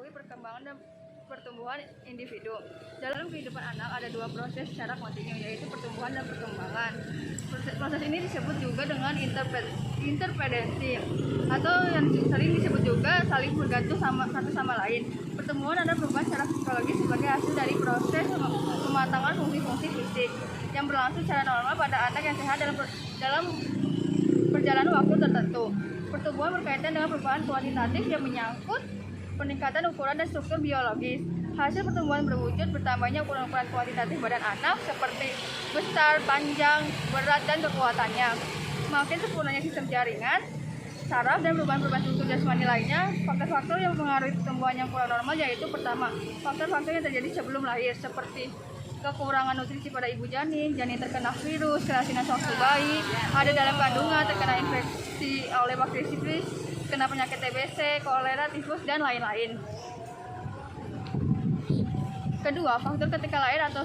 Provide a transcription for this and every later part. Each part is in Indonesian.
mempengaruhi perkembangan dan pertumbuhan individu. Dalam kehidupan anak ada dua proses secara kontinu, yaitu pertumbuhan dan perkembangan. Proses ini disebut juga dengan interdependensi atau yang sering disebut juga saling bergantung satu sama lain. Pertumbuhan adalah perubahan secara psikologis sebagai hasil dari proses pematangan fungsi-fungsi fisik yang berlangsung secara normal pada anak yang sehat dalam perjalanan waktu tertentu. Pertumbuhan berkaitan dengan perubahan kuantitatif yang menyangkut peningkatan ukuran dan struktur biologis. Hasil pertumbuhan berwujud bertambahnya ukuran-ukuran kuantitatif badan anak seperti besar, panjang, berat, dan kekuatannya. Makin sempurnanya sistem jaringan, saraf, dan perubahan-perubahan struktur jasmani lainnya. Faktor-faktor yang mempengaruhi pertumbuhan yang kurang normal yaitu pertama, faktor-faktor yang terjadi sebelum lahir seperti kekurangan nutrisi pada ibu janin terkena virus, kerasinan sewaktu bayi, ada dalam kandungan, terkena infeksi oleh bakteri sifilis, kena penyakit TBC, kolera, tifus, dan lain-lain. Kedua, faktor ketika lahir atau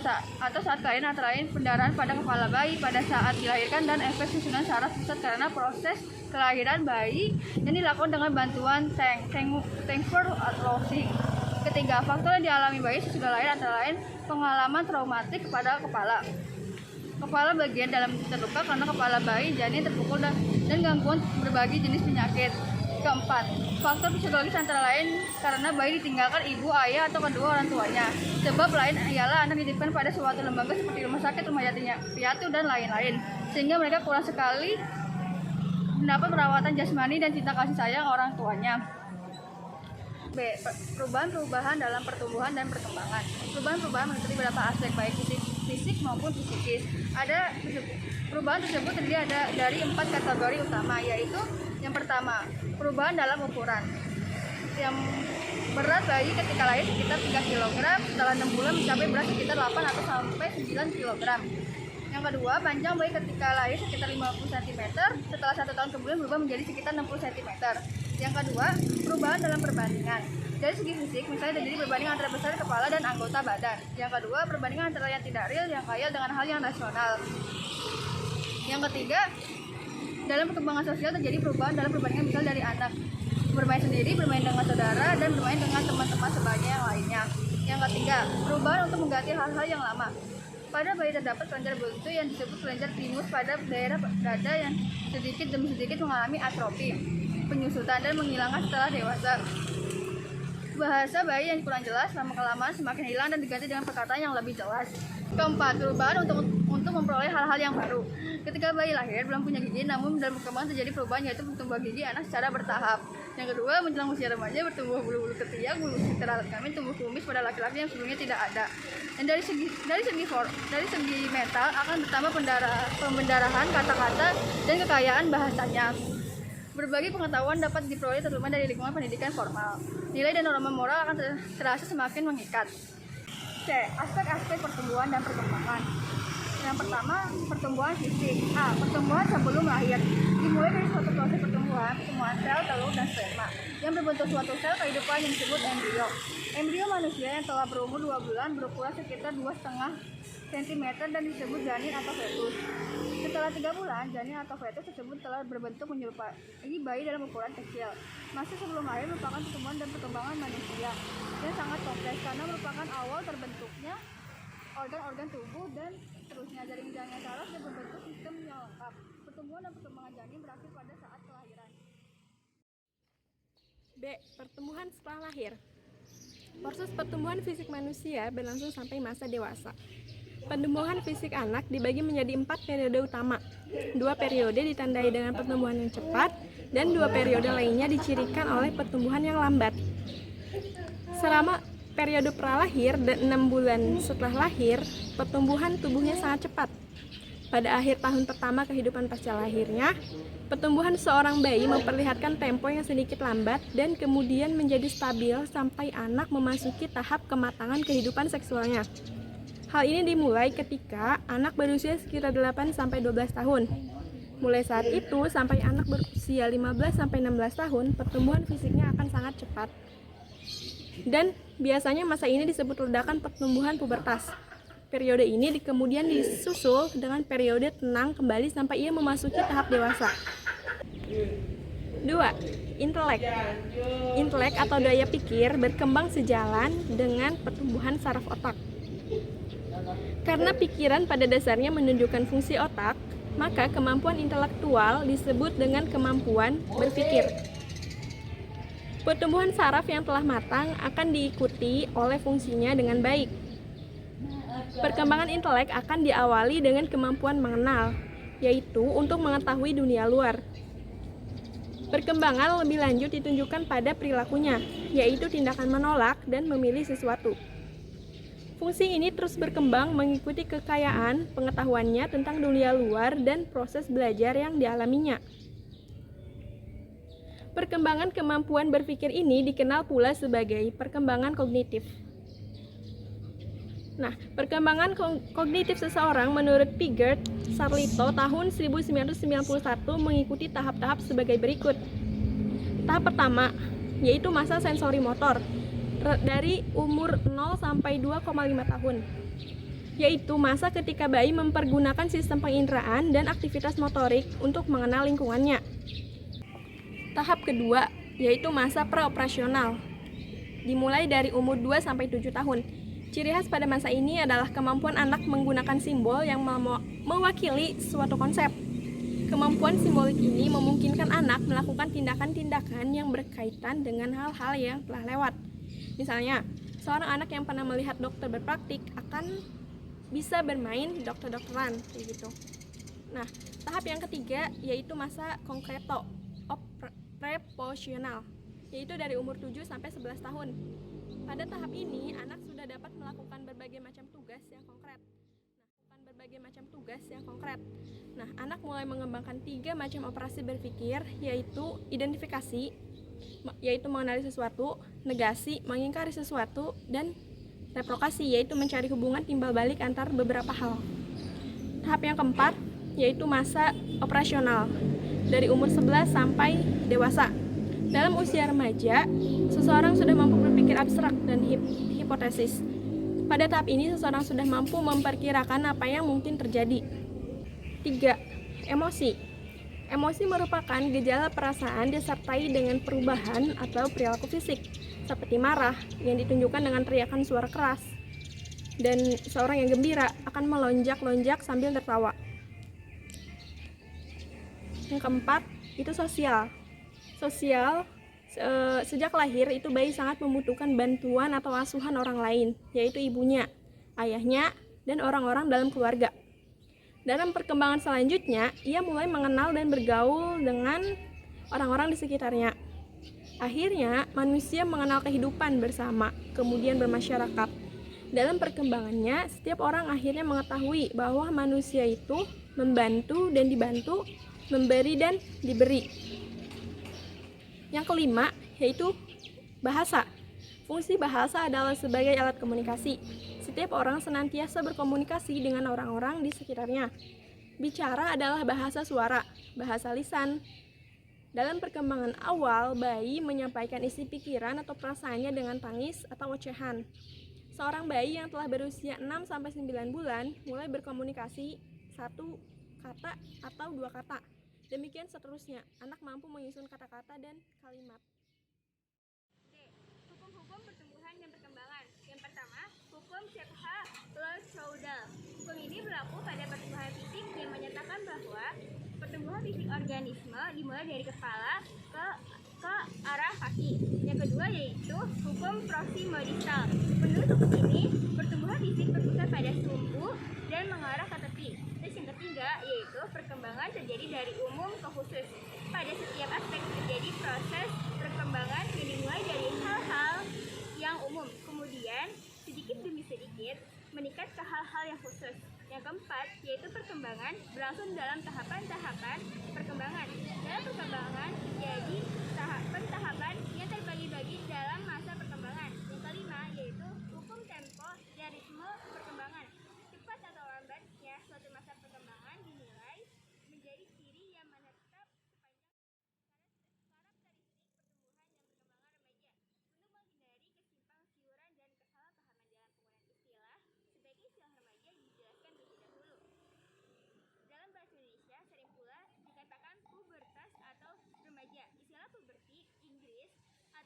saat kelahiran antara lain pendarahan pada kepala bayi pada saat dilahirkan dan efek susunan saraf pusat karena proses kelahiran bayi yang dilakukan dengan bantuan transfer losing. Ketiga, faktor yang dialami bayi sesudah lahir antara lain pengalaman traumatik pada kepala bagian dalam terluka karena kepala bayi janin terpukul dan gangguan berbagai jenis penyakit. Keempat, faktor psikologis antara lain karena bayi ditinggalkan ibu, ayah, atau kedua orang tuanya. Sebab lain ialah anak dititipkan pada suatu lembaga seperti rumah sakit, rumah piatu, dan lain-lain, sehingga mereka kurang sekali mendapat perawatan jasmani dan cinta kasih sayang orang tuanya. B. Perubahan-perubahan dalam pertumbuhan dan perkembangan. Perubahan-perubahan meliputi beberapa aspek baik fisik maupun psikis. Perubahan tersebut terdiri dari 4 kategori utama, yaitu yang pertama, perubahan dalam ukuran. Yang berat bayi ketika lahir sekitar 3 kg, setelah 6 bulan mencapai berat sekitar 8 atau sampai 9 kg. Yang kedua, panjang bayi ketika lahir sekitar 50 cm, setelah 1 tahun kemudian berubah menjadi sekitar 60 cm. Yang kedua, perubahan dalam perbandingan. Dari segi fisik, misalnya terjadi perbandingan antara besar kepala dan anggota badan. Yang kedua, perbandingan antara yang tidak real, yang khayal dengan hal yang rasional. Yang ketiga, dalam perkembangan sosial terjadi perubahan dalam perbandingan misal dari anak bermain sendiri, bermain dengan saudara, dan bermain dengan teman-teman sebagainya yang lainnya. Yang ketiga, perubahan untuk mengganti hal-hal yang lama. Pada bayi terdapat kelenjar buntu yang disebut kelenjar timus pada daerah dada yang sedikit demi sedikit mengalami atrofi, penyusutan, dan menghilangkan setelah dewasa. Bahasa bayi yang kurang jelas lama-kelamaan semakin hilang dan diganti dengan perkataan yang lebih jelas. Keempat, perubahan untuk memperoleh hal-hal yang baru. Ketika bayi lahir belum punya gigi, namun dalam perkembangan terjadi perubahan yaitu bertumbuh gigi anak secara bertahap. Yang kedua, menjelang usia remaja bertumbuh bulu-bulu ketiak, bulu sekitar alat kelamin, tumbuh kumis pada laki-laki yang sebelumnya tidak ada. Dan dari segi mental akan bertambah pembendarahan kata-kata dan kekayaan bahasanya. Berbagai pengetahuan dapat diperoleh terutama dari lingkungan pendidikan formal. Nilai dan norma moral akan terasa semakin mengikat. C. Aspek-aspek pertumbuhan dan perkembangan. Yang pertama, pertumbuhan fisik. A. Pertumbuhan sebelum lahir. Dimulai dari suatu proses pertumbuhan sel, telur, dan sperma yang berbentuk suatu sel kehidupan yang disebut embrio. Embrio manusia yang telah berumur 2 bulan berukuran sekitar 2,5 cm dan disebut janin atau fetus. Setelah 3 bulan, janin atau fetus tersebut telah berbentuk menyerupai bayi dalam ukuran kecil. Masa sebelum lahir merupakan pertumbuhan dan perkembangan manusia yang sangat kompleks karena merupakan awal terbentuknya organ-organ tubuh dan seterusnya. Jaring-jaring saraf dan berbentuk sistem yang lengkap. Pertumbuhan dan perkembangan janin berakhir pada saat kelahiran. B. Pertumbuhan setelah lahir. Proses pertumbuhan fisik manusia berlangsung sampai masa dewasa. Pertumbuhan fisik anak dibagi menjadi 4 periode utama. 2 periode ditandai dengan pertumbuhan yang cepat, dan 2 periode lainnya dicirikan oleh pertumbuhan yang lambat. Selama periode pralahir dan 6 bulan setelah lahir, pertumbuhan tubuhnya sangat cepat. Pada akhir tahun pertama kehidupan pasca lahirnya, pertumbuhan seorang bayi memperlihatkan tempo yang sedikit lambat dan kemudian menjadi stabil sampai anak memasuki tahap kematangan kehidupan seksualnya. Hal ini dimulai ketika anak berusia sekitar 8-12 tahun. Mulai saat itu sampai anak berusia 15-16 tahun, pertumbuhan fisiknya akan sangat cepat. Dan biasanya masa ini disebut ledakan pertumbuhan pubertas. Periode ini kemudian disusul dengan periode tenang kembali sampai ia memasuki tahap dewasa. 2. Intelek. Intelek atau daya pikir berkembang sejalan dengan pertumbuhan saraf otak. Karena pikiran pada dasarnya menunjukkan fungsi otak, maka kemampuan intelektual disebut dengan kemampuan berpikir. Pertumbuhan saraf yang telah matang akan diikuti oleh fungsinya dengan baik. Perkembangan intelek akan diawali dengan kemampuan mengenal, yaitu untuk mengetahui dunia luar. Perkembangan lebih lanjut ditunjukkan pada perilakunya, yaitu tindakan menolak dan memilih sesuatu. Fungsi ini terus berkembang mengikuti kekayaan pengetahuannya tentang dunia luar dan proses belajar yang dialaminya. Perkembangan kemampuan berpikir ini dikenal pula sebagai perkembangan kognitif. Nah, perkembangan kognitif seseorang menurut Piggott Sarlito tahun 1991 mengikuti tahap-tahap sebagai berikut. Tahap pertama, yaitu masa sensori motor, dari umur 0 sampai 2,5 tahun, yaitu masa ketika bayi mempergunakan sistem penginderaan dan aktivitas motorik untuk mengenal lingkungannya. Tahap kedua, yaitu masa praoperasional, dimulai dari umur 2 sampai 7 tahun. Ciri khas pada masa ini adalah kemampuan anak menggunakan simbol yang mewakili suatu konsep. Kemampuan simbolik ini memungkinkan anak melakukan tindakan-tindakan yang berkaitan dengan hal-hal yang telah lewat. Misalnya, seorang anak yang pernah melihat dokter berpraktik akan bisa bermain dokter-dokteran, kayak gitu. Nah, tahap yang ketiga yaitu masa konkreto, preposisional, yaitu dari umur 7 sampai 11 tahun. Pada tahap ini, anak sudah dapat melakukan berbagai macam tugas yang konkret. Nah, anak mulai mengembangkan 3 macam operasi berpikir, yaitu identifikasi, yaitu mengenali sesuatu, negasi, mengingkari sesuatu, dan reprokasi, yaitu mencari hubungan timbal balik antar beberapa hal. Tahap yang keempat, yaitu masa operasional, dari umur 11 sampai dewasa. Dalam usia remaja, seseorang sudah mampu berpikir abstrak dan hipotesis. Pada tahap ini, seseorang sudah mampu memperkirakan apa yang mungkin terjadi. 3. Emosi. Emosi merupakan gejala perasaan disertai dengan perubahan atau perilaku fisik, seperti marah yang ditunjukkan dengan teriakan suara keras, dan seorang yang gembira akan melonjak-lonjak sambil tertawa. Yang keempat, itu sosial. Sejak lahir itu bayi sangat membutuhkan bantuan atau asuhan orang lain, yaitu ibunya, ayahnya, dan orang-orang dalam keluarga. Dalam perkembangan selanjutnya, ia mulai mengenal dan bergaul dengan orang-orang di sekitarnya. Akhirnya, manusia mengenal kehidupan bersama, kemudian bermasyarakat. Dalam perkembangannya, setiap orang akhirnya mengetahui bahwa manusia itu membantu dan dibantu, memberi dan diberi. Yang kelima, yaitu bahasa. Fungsi bahasa adalah sebagai alat komunikasi. Setiap orang senantiasa berkomunikasi dengan orang-orang di sekitarnya. Bicara adalah bahasa suara, bahasa lisan. Dalam perkembangan awal, bayi menyampaikan isi pikiran atau perasaannya dengan tangis atau ocehan. Seorang bayi yang telah berusia 6-9 bulan mulai berkomunikasi 1 kata atau 2 kata. Demikian seterusnya, anak mampu menyusun kata-kata dan kalimat. Hukum-hukum pertumbuhan dan perkembangan. Yang pertama, hukum Chapha-Lowes-Choudal. Hukum ini berlaku pada pertumbuhan fisik yang menyatakan bahwa pertumbuhan fisik organisme dimulai dari kepala ke arah kaki. Yang kedua yaitu hukum Proximodistal. Menurut hukum ini, pertumbuhan fisik berpusat pada sumbu dan mengarah ke tepi. Terus yang ketiga yaitu perkembangan terjadi dari umum ke khusus. Pada setiap aspek terjadi proses perkembangan yang dimulai dari hal-hal yang umum, kemudian sedikit demi sedikit meningkat ke hal-hal yang khusus. Yang keempat yaitu perkembangan berlangsung dalam tahapan-tahapan perkembangan. Dalam perkembangan terjadi tahapan yang terbagi-bagi dalam masa perkembangan. Yang kelima yaitu hukum tempo dan ritme perkembangan. Cepat atau lambatnya suatu masa perkembangan dinilai menjadi ciri yang menetap sepanjang karakteristik pertumbuhan dan perkembangan remaja. Untuk menghindari kesimpang siuran dan kesalahpahaman dalam penggunaan istilah, sebaiknya istilah remaja dijelaskan terlebih dahulu. Dalam bahasa Indonesia sering pula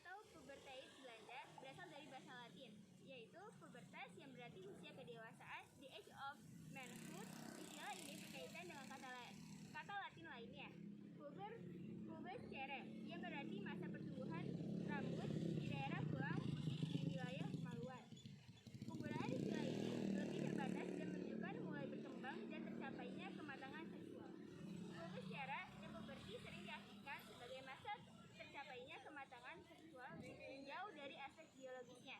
atau pubertas Belanda berasal dari bahasa Latin, yaitu pubertas yang berarti usia kedewasaan, the age of manhood. Istilah ini berkaitan dengan kata Latin lainnya, pubescere, yang berarti masa pertumbuhan rambut di daerah tulang putih di wilayah kemaluan. Penggunaan istilah ini lebih terbatas dan menunjukkan mulai berkembang dan tercapainya kematangan seksual. Pubescere dan puberti sering diartikan sebagai masa tercapainya kematangan seksual jauh dari aspek biologisnya.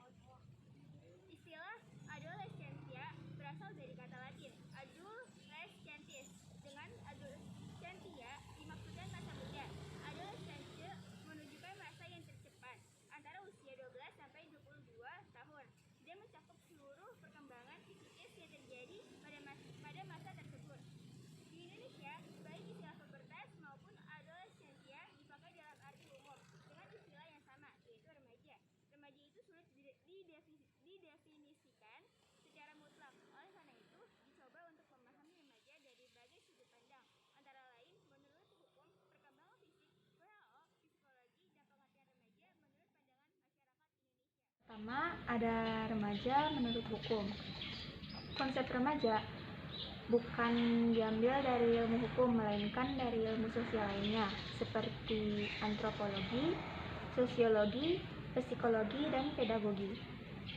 Istilah adolescentia berasal dari kata Latin adolescentis. Dengan adolescentia dimaksudkan masa muda. Adolescentia menunjukkan masa yang tercepat antara usia 12 sampai 22 tahun dan mencakup seluruh perkembangan psikis yang terjadi pada masa tersebut. Di Indonesia, baik istilah pubertas maupun adolescentia dipakai dalam arti umum dengan istilah yang sama, yaitu remaja. Remaja itu sulit didefinisikan secara mutlak. Oleh karena itu, dicoba untuk memahami remaja dari berbagai sudut pandang, antara lain menurut hukum, perkembangan fisik, WHO, psikologi, dan pengertian remaja menurut pandangan masyarakat Indonesia. Pertama, ada remaja menurut hukum. Konsep remaja bukan diambil dari ilmu hukum, melainkan dari ilmu sosial lainnya, seperti antropologi, sosiologi, psikologi, dan pedagogi.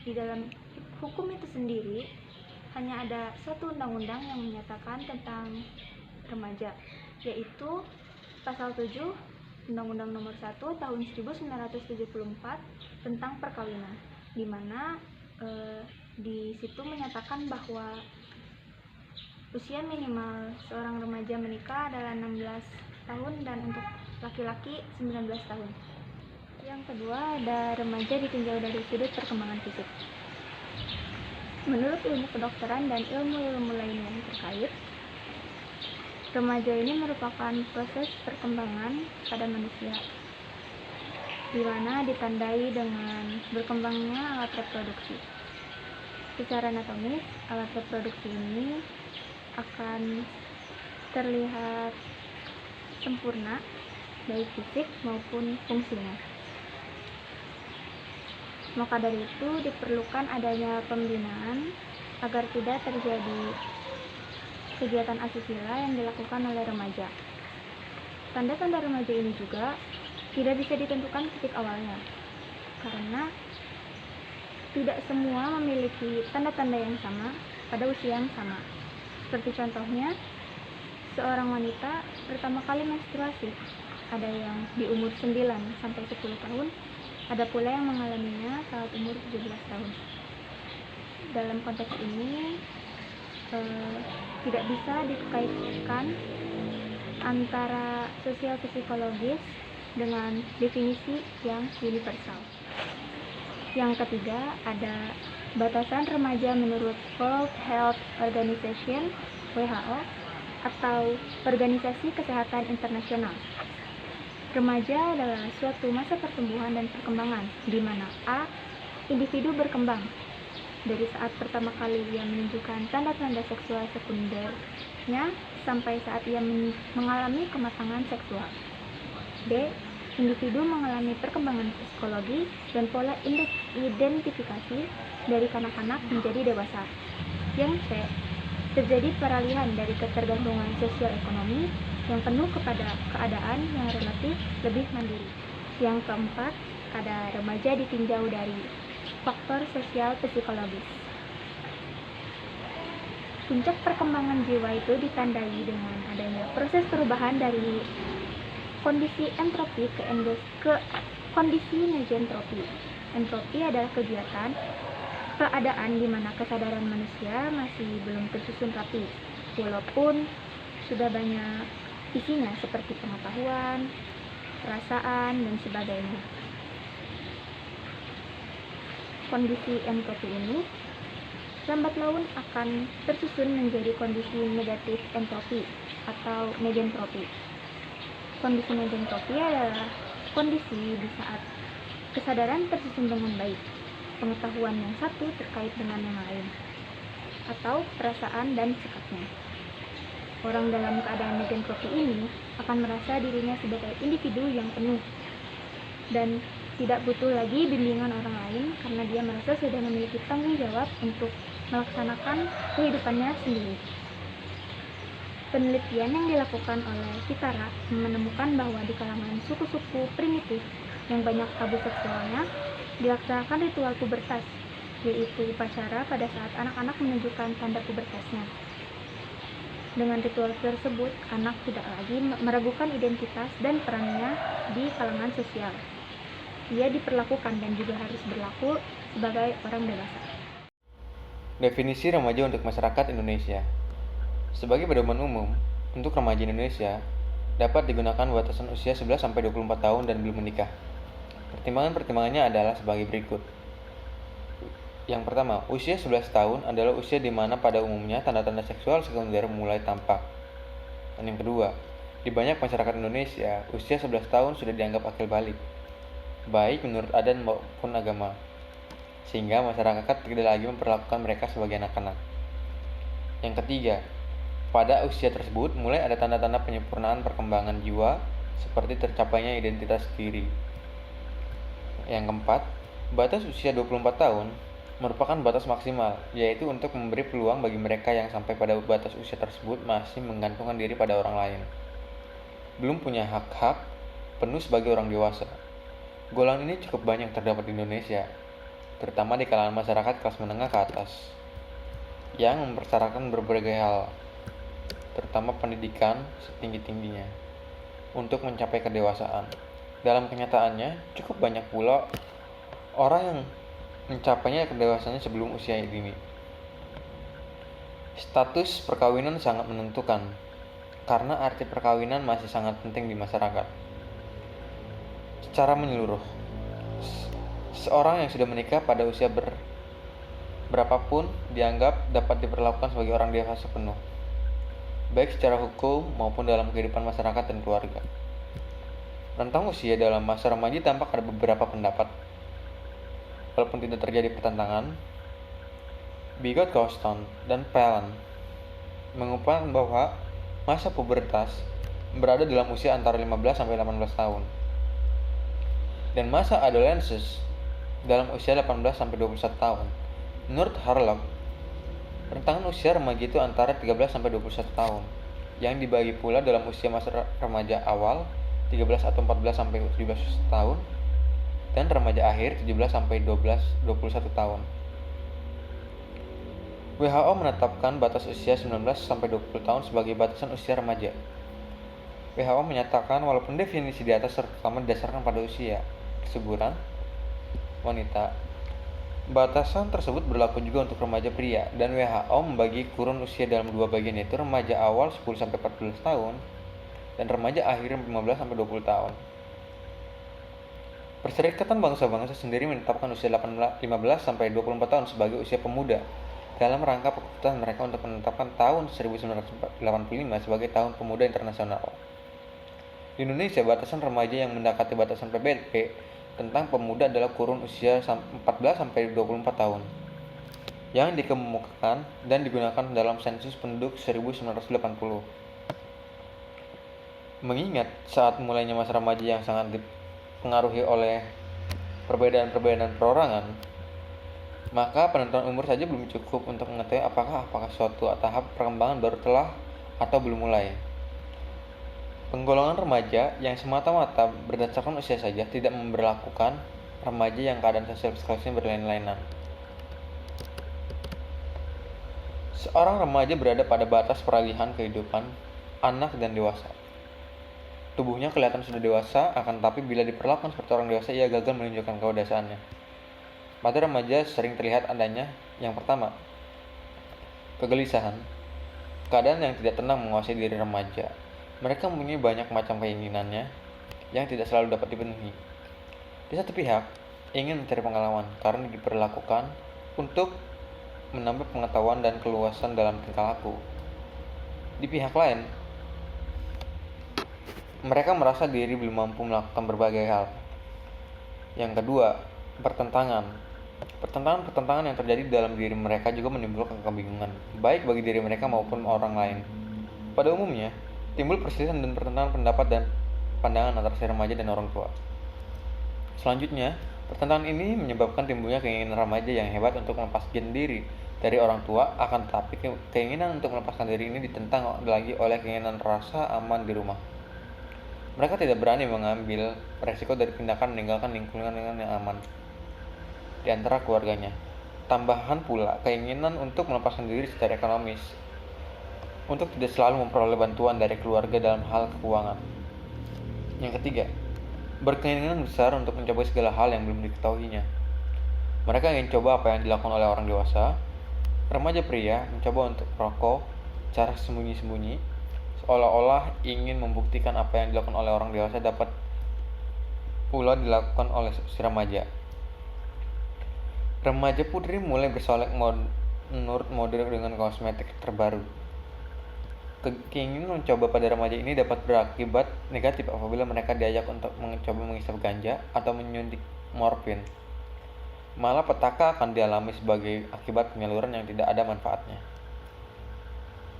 Di dalam hukum itu sendiri, hanya ada satu undang-undang yang menyatakan tentang remaja, yaitu Pasal 7 Undang-Undang Nomor 1 Tahun 1974 tentang perkawinan, di mana di situ menyatakan bahwa usia minimal seorang remaja menikah adalah 16 tahun dan untuk laki-laki 19 tahun. Yang kedua, ada remaja ditinjau dari sudut perkembangan fisik. Menurut ilmu kedokteran dan ilmu-ilmu lain yang terkait, remaja ini merupakan proses perkembangan pada manusia, di mana ditandai dengan berkembangnya alat reproduksi. Secara anatomis, alat reproduksi ini akan terlihat sempurna, baik fisik maupun fungsinya. Maka dari itu diperlukan adanya pembinaan agar tidak terjadi kegiatan asusila yang dilakukan oleh remaja. Tanda-tanda remaja ini juga tidak bisa ditentukan titik awalnya, karena tidak semua memiliki tanda-tanda yang sama pada usia yang sama. Seperti contohnya, seorang wanita pertama kali menstruasi, ada yang di umur 9 sampai 10 tahun, ada pula yang mengalaminya saat umur 17 tahun. Dalam konteks ini, tidak bisa dikaitkan antara sosial psikologis dengan definisi yang universal. Yang ketiga, ada batasan remaja menurut World Health Organization (WHO) atau Organisasi Kesehatan Internasional. Remaja adalah suatu masa pertumbuhan dan perkembangan, di mana A. individu berkembang dari saat pertama kali ia menunjukkan tanda-tanda seksual sekundernya sampai saat ia mengalami kematangan seksual. B. individu mengalami perkembangan psikologi dan pola identifikasi dari kanak-kanak menjadi dewasa. Yang C. terjadi peralihan dari ketergantungan sosial ekonomi yang penuh kepada keadaan yang relatif lebih mandiri. Yang keempat, ada remaja ditinjau dari faktor sosial psikologis. Puncak perkembangan jiwa itu ditandai dengan adanya proses perubahan dari kondisi entropi ke kondisi mezentropi. Entropi adalah keadaan di mana kesadaran manusia masih belum tersusun rapi, walaupun sudah banyak isinya seperti pengetahuan, perasaan, dan sebagainya. Kondisi entropi ini lambat laun akan tersusun menjadi kondisi negatif entropi atau mezentropi. Kondisi mezentropi adalah kondisi di saat kesadaran tersusun dengan baik, pengetahuan yang satu terkait dengan yang lain, atau perasaan dan sikapnya. Orang dalam keadaan mezentropi ini akan merasa dirinya sebagai individu yang penuh dan tidak butuh lagi bimbingan orang lain karena dia merasa sudah memiliki tanggung jawab untuk melaksanakan kehidupannya sendiri. Penelitian yang dilakukan oleh Pitara menemukan bahwa di kalangan suku-suku primitif yang banyak tabu seksualnya, dilaksanakan ritual pubertas, yaitu upacara pada saat anak-anak menunjukkan tanda pubertasnya. Dengan ritual tersebut, anak tidak lagi meragukan identitas dan perannya di kalangan sosial. Ia diperlakukan dan juga harus berlaku sebagai orang dewasa. Definisi remaja untuk masyarakat Indonesia. Sebagai pedoman umum, untuk remaja Indonesia dapat digunakan batasan usia 11-24 tahun dan belum menikah. Pertimbangan-pertimbangannya adalah sebagai berikut. Yang pertama, usia 11 tahun adalah usia di mana pada umumnya tanda-tanda seksual sekunder mulai tampak. Dan yang kedua, di banyak masyarakat Indonesia, usia 11 tahun sudah dianggap akil balik, baik menurut adat maupun agama, sehingga masyarakat tidak lagi memperlakukan mereka sebagai anak-anak. Yang ketiga, pada usia tersebut mulai ada tanda-tanda penyempurnaan perkembangan jiwa seperti tercapainya identitas diri. Yang keempat, batas usia 24 tahun merupakan batas maksimal, yaitu untuk memberi peluang bagi mereka yang sampai pada batas usia tersebut masih menggantungkan diri pada orang lain, belum punya hak-hak penuh sebagai orang dewasa. Golongan ini cukup banyak terdapat di Indonesia, terutama di kalangan masyarakat kelas menengah ke atas, yang mempersyaratkan berbagai hal, terutama pendidikan setinggi-tingginya, untuk mencapai kedewasaan. Dalam kenyataannya, cukup banyak pula orang yang mencapainya kedewasaannya sebelum usia dini. Status perkawinan sangat menentukan, karena arti perkawinan masih sangat penting di masyarakat. Secara menyeluruh, seorang yang sudah menikah pada usia berapapun dianggap dapat diperlakukan sebagai orang dewasa penuh, baik secara hukum maupun dalam kehidupan masyarakat dan keluarga. Rentang usia dalam masa remaja tampak ada beberapa pendapat. Walaupun tidak terjadi pertentangan, Bigot Coston dan Palin mengumpulkan bahwa masa pubertas berada dalam usia antara 15-18 tahun, dan masa adolescence dalam usia 18-21 tahun. Menurut Harlock, rentangan usia remaja itu antara 13-21 tahun, yang dibagi pula dalam usia masa remaja awal 13 atau 14-17 tahun, dan remaja akhir 17-21 tahun. WHO menetapkan batas usia 19-20 tahun sebagai batasan usia remaja. WHO menyatakan walaupun definisi di atas terutama didasarkan pada usia kesuburan wanita, batasan tersebut berlaku juga untuk remaja pria, dan WHO membagi kurun usia dalam dua bagian, yaitu remaja awal 10-14 tahun dan remaja akhir 15-20 tahun. Perserikatan Bangsa-Bangsa sendiri menetapkan usia 15-24 tahun sebagai usia pemuda dalam rangka keputusan mereka untuk menetapkan tahun 1985 sebagai Tahun Pemuda Internasional. Di Indonesia, batasan remaja yang mendekati batasan PBB tentang pemuda adalah kurun usia 14-24 tahun yang dikemukakan dan digunakan dalam sensus penduduk 1980. Mengingat saat mulainya masa remaja yang sangat dipengaruhi oleh perbedaan-perbedaan perorangan, maka penentuan umur saja belum cukup untuk mengetahui apakah suatu tahap perkembangan baru telah atau belum mulai. Penggolongan remaja yang semata-mata berdasarkan usia saja tidak memberlakukan remaja yang keadaan sosial psikologisnya berlain-lainan. Seorang remaja berada pada batas peralihan kehidupan anak dan dewasa. Tubuhnya kelihatan sudah dewasa, akan tetapi bila diperlakukan seperti orang dewasa, ia gagal menunjukkan kedewasaannya. Pada remaja sering terlihat adanya yang pertama, kegelisahan, keadaan yang tidak tenang menguasai diri remaja. Mereka mempunyai banyak macam keinginannya yang tidak selalu dapat dipenuhi. Di satu pihak, ingin mencari pengalaman karena diperlakukan untuk menambah pengetahuan dan keluasan dalam tingkah laku. Di pihak lain, mereka merasa diri belum mampu melakukan berbagai hal. Yang kedua, pertentangan yang terjadi dalam diri mereka juga menimbulkan kebingungan, baik bagi diri mereka maupun orang lain. Pada umumnya, timbul perselisihan dan pertentangan pendapat dan pandangan antara si remaja dan orang tua. Selanjutnya, pertentangan ini menyebabkan timbulnya keinginan remaja yang hebat untuk melepaskan diri dari orang tua, akan tetapi keinginan untuk melepaskan diri ini ditentang lagi oleh keinginan rasa aman di rumah. Mereka tidak berani mengambil resiko dari tindakan meninggalkan lingkungan yang aman di antara keluarganya. Tambahan pula keinginan untuk melepaskan diri secara ekonomis, untuk tidak selalu memperoleh bantuan dari keluarga dalam hal keuangan. Yang ketiga, berkeinginan besar untuk mencoba segala hal yang belum diketahuinya. Mereka ingin coba apa yang dilakukan oleh orang dewasa. Remaja pria mencoba untuk merokok secara sembunyi-sembunyi, seolah-olah ingin membuktikan apa yang dilakukan oleh orang dewasa dapat pula dilakukan oleh si remaja. Remaja putri mulai bersolek menurut mode dengan kosmetik terbaru. Keinginan mencoba pada remaja ini dapat berakibat negatif apabila mereka diajak untuk mencoba menghisap ganja atau menyuntik morfin. Malah petaka akan dialami sebagai akibat penyaluran yang tidak ada manfaatnya.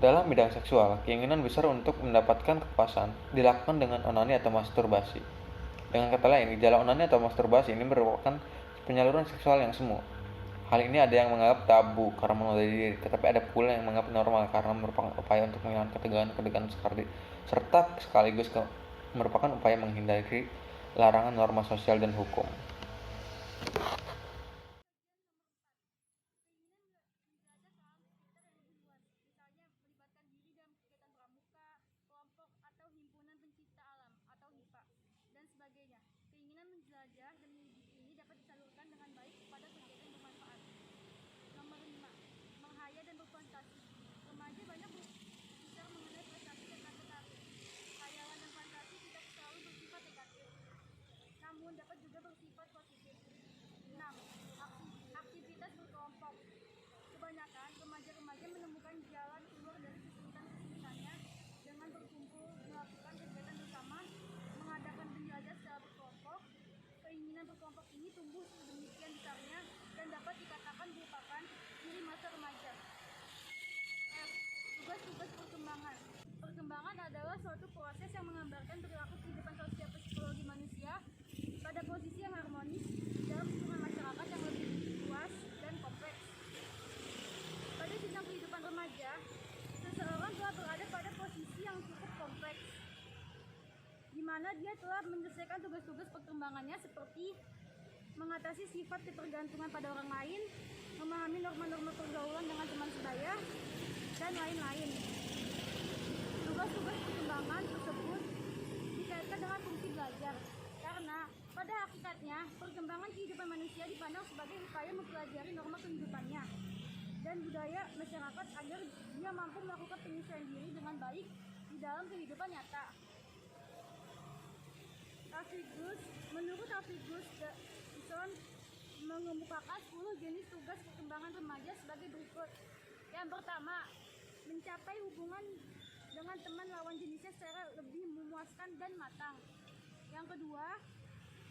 Dalam bidang seksual, keinginan besar untuk mendapatkan kepuasan dilakukan dengan onani atau masturbasi. Dengan kata lain, gejala onani atau masturbasi ini merupakan penyaluran seksual yang semu. Hal ini ada yang menganggap tabu karena menodai diri, tetapi ada pula yang menganggap normal karena merupakan upaya untuk menghilangkan ketegangan serta sekaligus merupakan upaya menghindari larangan norma sosial dan hukum. Misalnya melibatkan diri dalam kegiatan pramuka, kelompok atau himpunan pencipta alam atau HIPA dan sebagainya. Keinginan menjelajah dan mendidik ini dapat disalurkan dengan baik kepada kegiatan yang bermanfaat. Nomor 5. Menghayal dan berfantasi. Remaja banyak berbicara mengenai prestasi dan kata-kata. Khayalan dan fantasi tidak selalu bersifat negatif, namun dapat juga bersifat positif. 6. Aktivitas berkelompok. Kebanyakan remaja-remaja menemukan jalan keluar dari kesulitan-kesulitannya dengan berkumpul, melakukan kegiatan bersama, mengadakan penjelajahan secara berkelompok. Keinginan berkelompok ini tumbuh sedemikian besarnya dan dapat dikatakan merupakan ciri masa remaja. F. Tugas-tugas perkembangan. Perkembangan adalah suatu proses yang menggambarkan perilaku kehidupan sosial psikologi manusia pada posisi yang harmonis dalam lingkungan masyarakat yang lebih luas dan kompleks. Pada jenjang kehidupan remaja, seseorang telah berada pada posisi yang cukup kompleks, di mana dia telah menyelesaikan tugas-tugas perkembangannya seperti mengatasi sifat ketergantungan pada orang lain, memahami norma-norma pergaulan dengan teman sebaya, dan lain-lain. Tugas-tugas perkembangan tersebut dikaitkan dengan fungsi belajar, karena pada hakikatnya perkembangan kehidupan manusia dipandang sebagai upaya mempelajari norma kehidupannya dan budaya masyarakat agar dia mampu melakukan penyesuaian diri dengan baik di dalam kehidupan nyata. Menurut Tafigus Dison mengemukakan 10 jenis tugas perkembangan remaja sebagai berikut. Yang pertama, mencapai hubungan dengan teman lawan jenisnya secara lebih memuaskan dan matang. Yang kedua,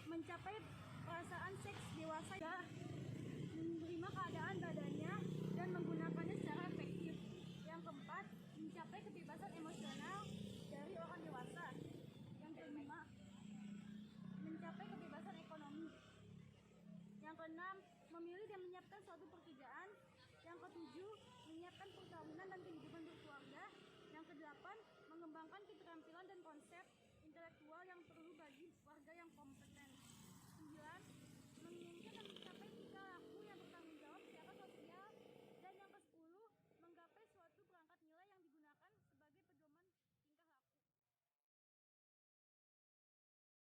mencapai perasaan seks dewasa dan menerima keadaan badannya dan menggunakannya secara efektif. Yang keempat, mencapai kebebasan emosional dari orang dewasa. Yang kelima, mencapai kebebasan ekonomi. Yang keenam, memilih dan menyiapkan suatu pekerjaan. Yang ketujuh, menyiapkan perkawinan dan kehidupan berkeluarga. Yang kedelapan, mengembangkan keterampilan dan konsep intelektual yang perlu bagi warga yang kompleks.